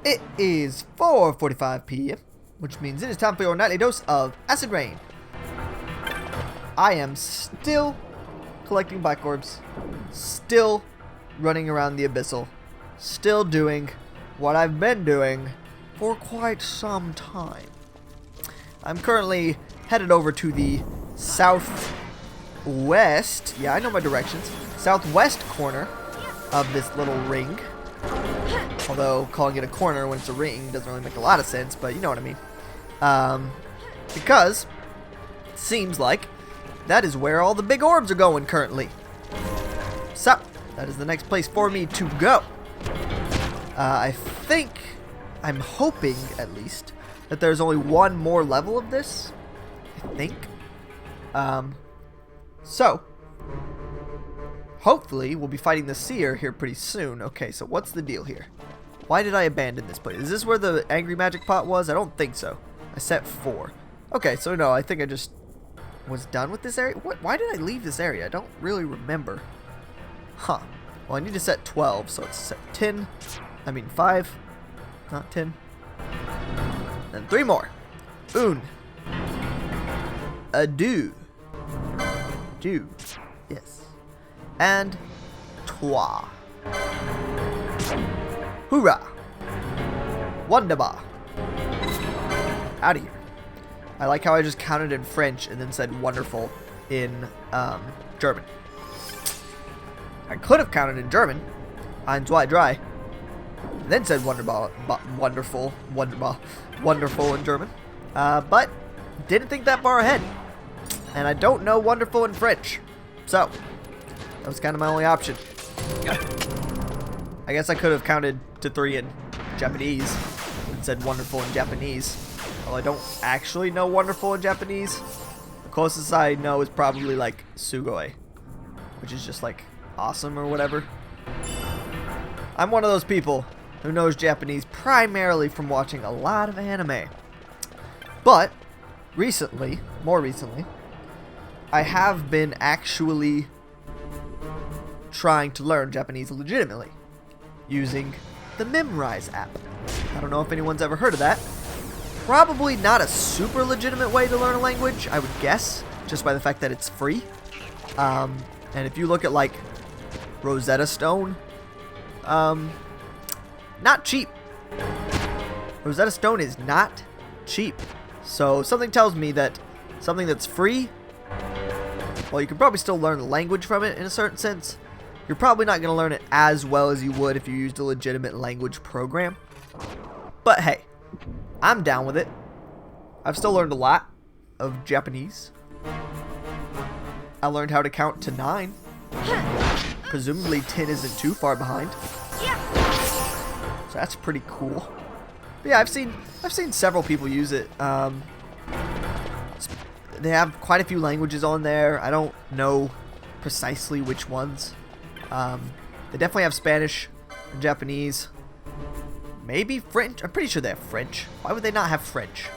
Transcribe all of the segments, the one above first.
It is 4:45 p.m., which means it is time for your nightly dose of Acid Rain. I am still collecting black orbs, still running around the Abyssal, still doing what I've been doing for quite some time. I'm currently headed over to the southwest, yeah, I know my directions, southwest corner of this little ring. Although calling it a corner when it's a ring doesn't really make a lot of sense, but you know what I mean. Because it seems like that is where all the big orbs are going currently. So, that is the next place for me to go. I think, I'm hoping at least, that there's only one more level of this. I think. So, hopefully we'll be fighting the seer here pretty soon. Okay, so what's the deal here? Why did I abandon this place? Is this where the angry magic pot was? I don't think so. I set 4. Okay, so no, I think I just was done with this area. Why did I leave this area? I don't really remember. Huh. Well, I need to set 12, so it's set 10. I mean 5, not 10. And 3 more. Un. Deux. Deux. Yes. And trois. Hoorah! Wunderbar. Out of here. I like how I just counted in French and then said wonderful in German. I could have counted in German, ein, zwei, drei, and then said wonderbar, wonderful in German, but didn't think that far ahead, and I don't know wonderful in French, so that was kind of my only option. I guess I could have counted to 3 in Japanese and said wonderful in Japanese. Well, I don't actually know wonderful in Japanese. The closest I know is probably like sugoi, which is just like awesome or whatever. I'm one of those people who knows Japanese primarily from watching a lot of anime. But recently, more recently, I have been actually trying to learn Japanese legitimately using the Memrise app. I don't know if anyone's ever heard of that. Probably not a super legitimate way to learn a language, I would guess, just by the fact that it's free. And if you look at like Rosetta Stone, not cheap. Rosetta Stone is not cheap. So something tells me that something that's free, well, you can probably still learn the language from it in a certain sense. You're probably not going to learn it as well as you would if you used a legitimate language program. But hey, I'm down with it. I've still learned a lot of Japanese. I learned how to count to 9. Presumably 10 isn't too far behind. So that's pretty cool. But yeah, I've seen several people use it. They have quite a few languages on there. I don't know precisely which ones. They definitely have Spanish and Japanese. Maybe French. I'm pretty sure they have French. Why would they not have French?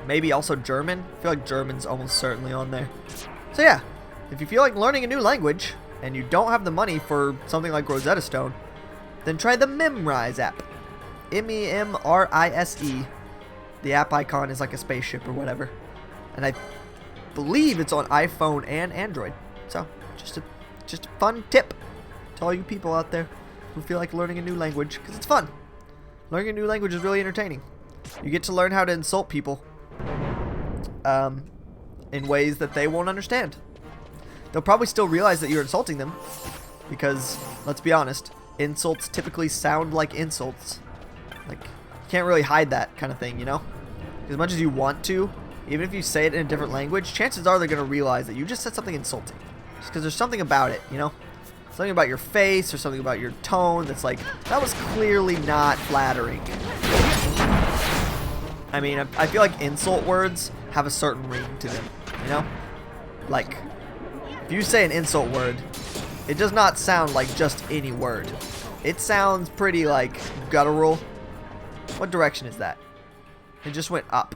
Maybe also German. I feel like German's almost certainly on there. So yeah, if you feel like learning a new language and you don't have the money for something like Rosetta Stone, then try the Memrise app. Memrise. The app icon is like a spaceship or whatever. And I believe it's on iPhone and Android. So, just a fun tip to all you people out there who feel like learning a new language, because it's fun. Learning a new language is really entertaining. You get to learn how to insult people in ways that they won't understand. They'll probably still realize that you're insulting them, because, let's be honest, insults typically sound like insults. Like, you can't really hide that kind of thing, you know? As much as you want to, even if you say it in a different language, chances are they're going to realize that you just said something insulting. Just because there's something about it, you know? Something about your face or something about your tone that's like, that was clearly not flattering. I mean, I feel like insult words have a certain ring to them, you know? Like, if you say an insult word, it does not sound like just any word. It sounds pretty, like, guttural. What direction is that? It just went up.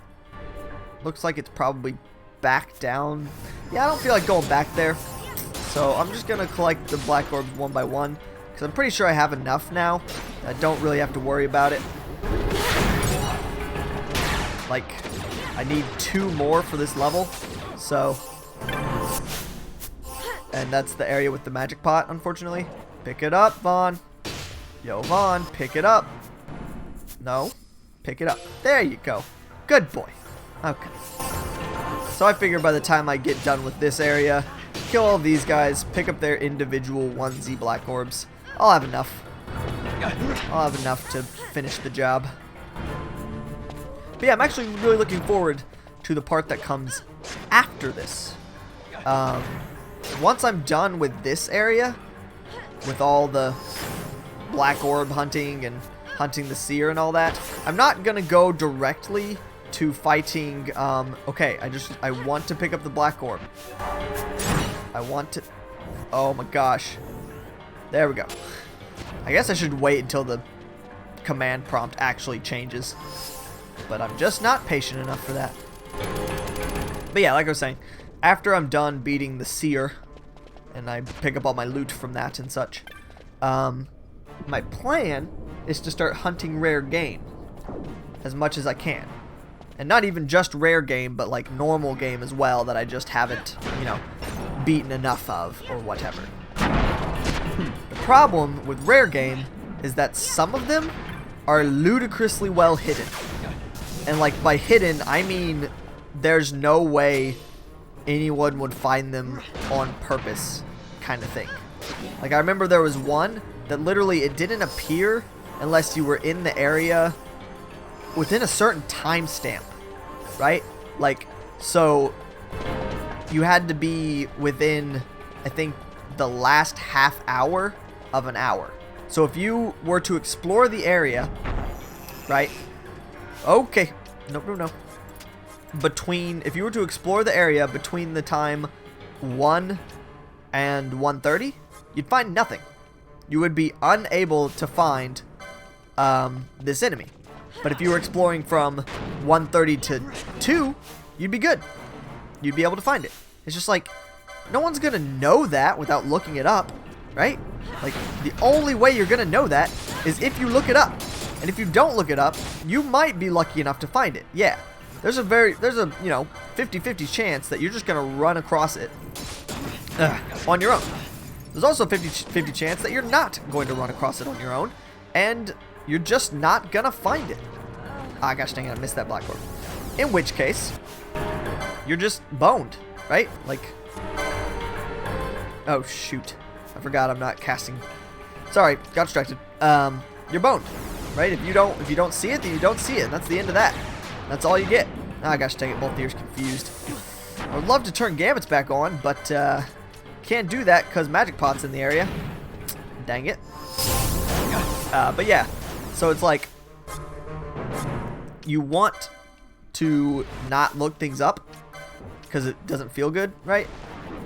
Looks like it's probably back down. Yeah, I don't feel like going back there. So I'm just going to collect the black orbs one by one. Because I'm pretty sure I have enough now. I don't really have to worry about it. Like, I need 2 more for this level. So, and that's the area with the magic pot, unfortunately. Pick it up, Vaughn. Yo, Vaughn, pick it up. No, pick it up. There you go. Good boy. Okay. So I figure by the time I get done with this area, kill all these guys, pick up their individual 1Z black orbs, I'll have enough. I'll have enough to finish the job. But yeah, I'm actually really looking forward to the part that comes after this. Once I'm done with this area, with all the black orb hunting and hunting the seer and all that, I'm not gonna go directly to fighting. Okay, I want to pick up the black orb. I want to. Oh my gosh. There we go. I guess I should wait until the command prompt actually changes. But I'm just not patient enough for that. But yeah, like I was saying, after I'm done beating the seer, and I pick up all my loot from that and such, my plan is to start hunting rare game as much as I can. And not even just rare game, but like normal game as well that I just haven't, you know, beaten enough of or whatever. The problem with rare game is that some of them are ludicrously well hidden. And like by hidden, I mean there's no way anyone would find them on purpose kind of thing. Like I remember there was one that literally it didn't appear unless you were in the area within a certain timestamp, right? Like, so you had to be within, I think, the last half hour of an hour. So if you were to explore the area, right? Okay, no. If you were to explore the area between the time 1 and 1:30, you'd find nothing. You would be unable to find this enemy. But if you were exploring from 1:30 to 2, you'd be good. You'd be able to find it. It's just like, no one's gonna know that without looking it up, right? Like, the only way you're gonna know that is if you look it up. And if you don't look it up, you might be lucky enough to find it. Yeah. There's a, you know, 50-50 chance that you're just gonna run across it on your own. There's also a 50-50 chance that you're not going to run across it on your own, and you're just not gonna find it. Ah, gosh dang it, I missed that black orb. In which case, you're just boned, right? Like, oh shoot, I forgot I'm not casting. Sorry, got distracted. You're boned, right? If you don't see it, then you don't see it. That's the end of that. That's all you get. Ah, gosh dang it, both ears confused. I would love to turn Gambits back on, but can't do that because Magic Pot's in the area. Dang it. But yeah, so it's like, you want to not look things up because it doesn't feel good, right?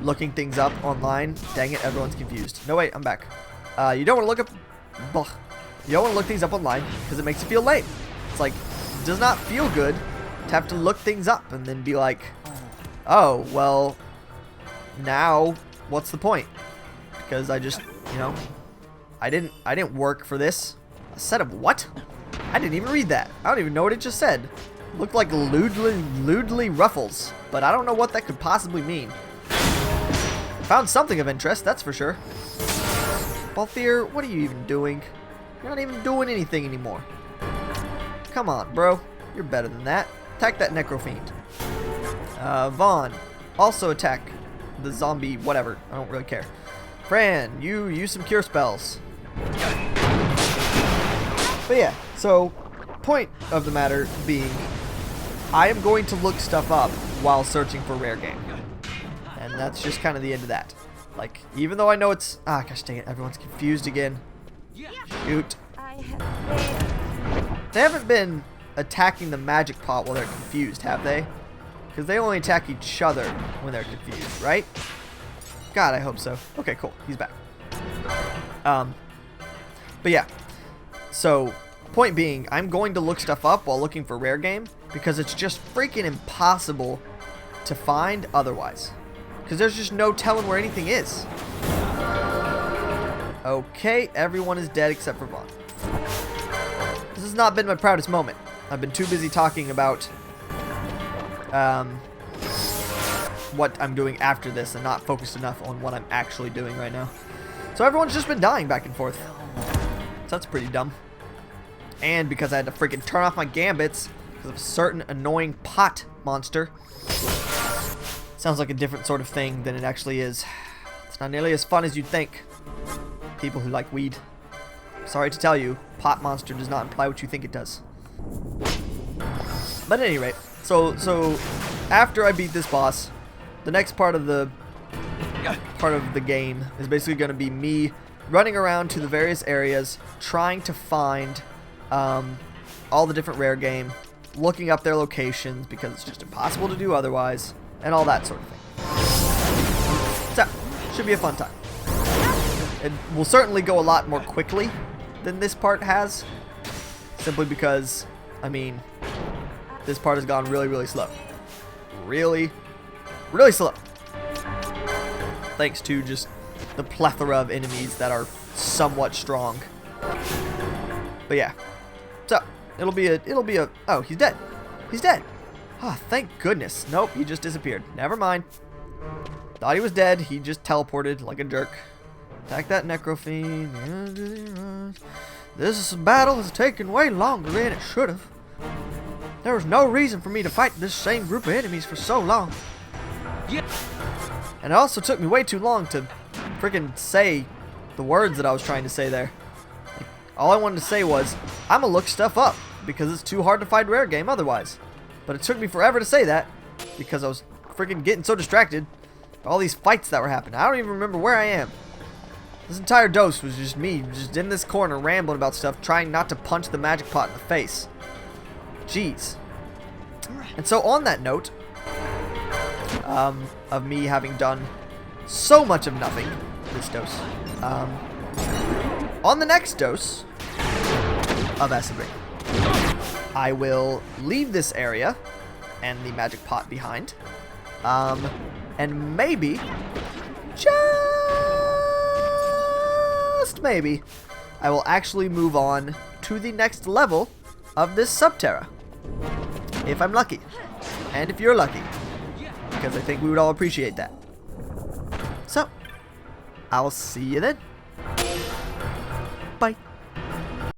Looking things up online. Dang it, everyone's confused. No, wait, I'm back. You don't want to look up. Ugh. You don't want to look things up online because it makes you feel lame. It's like, it does not feel good to have to look things up and then be like, oh, well, now what's the point? Because I just, you know, I didn't work for this. A set of what? I didn't even read that. I don't even know what it just said. It looked like lewdly ruffles, but I don't know what that could possibly mean. Found something of interest, that's for sure. Balthier, what are you even doing? You're not even doing anything anymore. Come on, bro. You're better than that. Attack that Necrofiend. Vaughn, also attack the zombie, whatever. I don't really care. Fran, you use some cure spells. But yeah, so point of the matter being, I am going to look stuff up while searching for rare game. And that's just kind of the end of that. Like, even though I know it's... Ah, gosh dang it, everyone's confused again. Shoot. They haven't been attacking the magic pot while they're confused, have they? Because they only attack each other when they're confused, right? God, I hope so. Okay, cool. He's back. But yeah. So, point being, I'm going to look stuff up while looking for rare game because it's just freaking impossible to find otherwise. Because there's just no telling where anything is. Okay, everyone is dead except for Vaughn. This has not been my proudest moment. I've been too busy talking about what I'm doing after this and not focused enough on what I'm actually doing right now. So everyone's just been dying back and forth. So that's pretty dumb. And because I had to freaking turn off my gambits because of a certain annoying pot monster. Sounds like a different sort of thing than it actually is. It's not nearly as fun as you'd think. People who like weed. Sorry to tell you, pot monster does not imply what you think it does. But at any rate, so after I beat this boss, the next part of the game is basically going to be me running around to the various areas, trying to find all the different rare game, looking up their locations because it's just impossible to do otherwise, and all that sort of thing. So, should be a fun time. It will certainly go a lot more quickly than this part has, simply because, I mean, this part has gone really, really slow. Really, really slow. Thanks to just the plethora of enemies that are somewhat strong. But yeah. So, it'll be a, oh, he's dead. He's dead. Oh, thank goodness. Nope, he just disappeared. Never mind. Thought he was dead. He just teleported like a jerk. Attack that Necrofiend. This battle has taken way longer than it should have. There was no reason for me to fight this same group of enemies for so long. Yeah. And it also took me way too long to freaking say the words that I was trying to say there. Like, all I wanted to say was, I'm gonna look stuff up because it's too hard to find rare game otherwise. But it took me forever to say that because I was freaking getting so distracted by all these fights that were happening. I don't even remember where I am. This entire dose was just me, just in this corner rambling about stuff, trying not to punch the magic pot in the face. Jeez. And so on that note, of me having done so much of nothing this dose, on the next dose of Acid Rain, I will leave this area and the magic pot behind, and maybe, just maybe, I will actually move on to the next level of this Subterra. If I'm lucky. And if you're lucky. Because I think we would all appreciate that. So, I'll see you then.